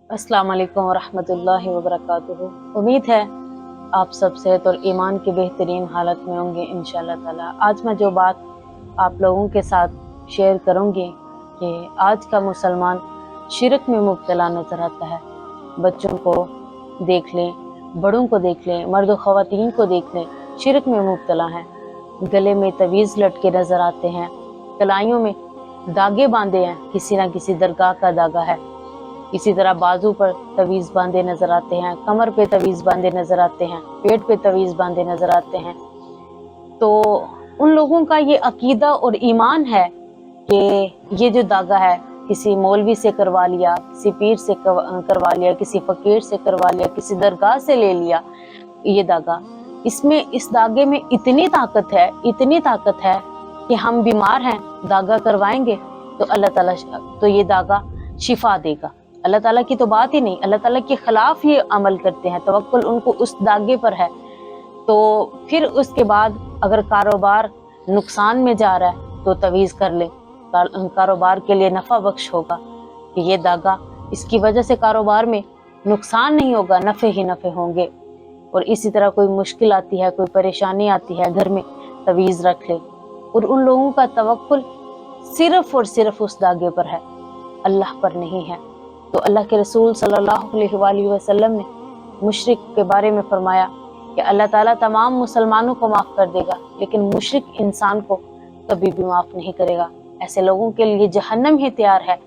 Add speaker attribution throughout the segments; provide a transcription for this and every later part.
Speaker 1: अस्सलाम वालेकुम वरहमतुल्लाहि वबरकातुहू। उम्मीद है आप सब सेहत और ईमान की बेहतरीन हालत में होंगे इंशाअल्लाह ताला। आज मैं जो बात आप लोगों के साथ शेयर करूंगी कि आज का मुसलमान शिरक में मुब्तला नजर आता है। बच्चों को देख लें, बड़ों को देख लें, मर्द ख़वातीन को देख लें, शिरक में मुब्तला हैं। गले में तवीज़ लटके नजर आते हैं, कलाइयों में दागे बांधे हैं, किसी ना किसी दरगाह का दागा है। इसी तरह बाजू पर तवीज़ बांधे नजर आते हैं, कमर पे तवीज़ बांधे नजर आते हैं, पेट पे तवीज़ बांधे नजर आते हैं। तो उन लोगों का ये अकीदा और ईमान है कि ये जो दागा है किसी मौलवी से करवा लिया, किसी पीर से करवा लिया, किसी फकीर से करवा लिया, किसी दरगाह से ले लिया ये दागा। इसमें इस दागे में इतनी ताकत है कि हम बीमार हैं, दागा करवाएंगे तो अल्लाह ताला तो ये दागा शिफा देगा। अल्लाह ताला की तो बात ही नहीं, अल्लाह ताला के खिलाफ ये अमल करते हैं, तवक्कुल उनको उस दागे पर है। तो फिर उसके बाद अगर कारोबार नुकसान में जा रहा है तो तवीज़ कर ले, कारोबार के लिए नफ़ा बख्श होगा कि ये दागा, इसकी वजह से कारोबार में नुकसान नहीं होगा, नफ़े ही नफ़े होंगे। और इसी तरह कोई मुश्किल आती है, कोई परेशानी आती है घर में, तवीज़ रख ले। और उन लोगों का तवक्कुल सिर्फ और सिर्फ उस दागे पर है, अल्लाह पर नहीं है। तो अल्लाह के रसूल सल्लल्लाहु अलैहि वसल्लम ने मुशरिक के बारे में फरमाया कि अल्लाह ताला तमाम मुसलमानों को माफ़ कर देगा, लेकिन मुशरिक इंसान को कभी भी माफ़ नहीं करेगा। ऐसे लोगों के लिए जहन्नम ही तैयार है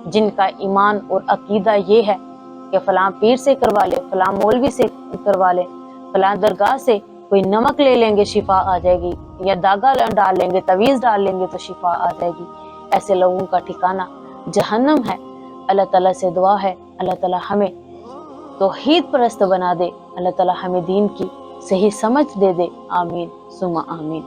Speaker 1: जिनका ईमान और अकीदा ये है कि फ़लाँ पीर से करवा ले, फ़लाँ मौलवी से करवा ले, फ़लाँ दरगाह से कोई नमक ले लेंगे शिफा आ जाएगी, या दागा डाल लेंगे, तवीज़ डाल लेंगे तो शिफा आ जाएगी। ऐसे लोगों का ठिकाना जहन्नम है। अल्लाह ताला से दुआ है, अल्लाह ताला हमें तौहीद परस्त बना दे, अल्लाह ताला हमें दीन की सही समझ दे दे। आमीन सुम्मा आमीन।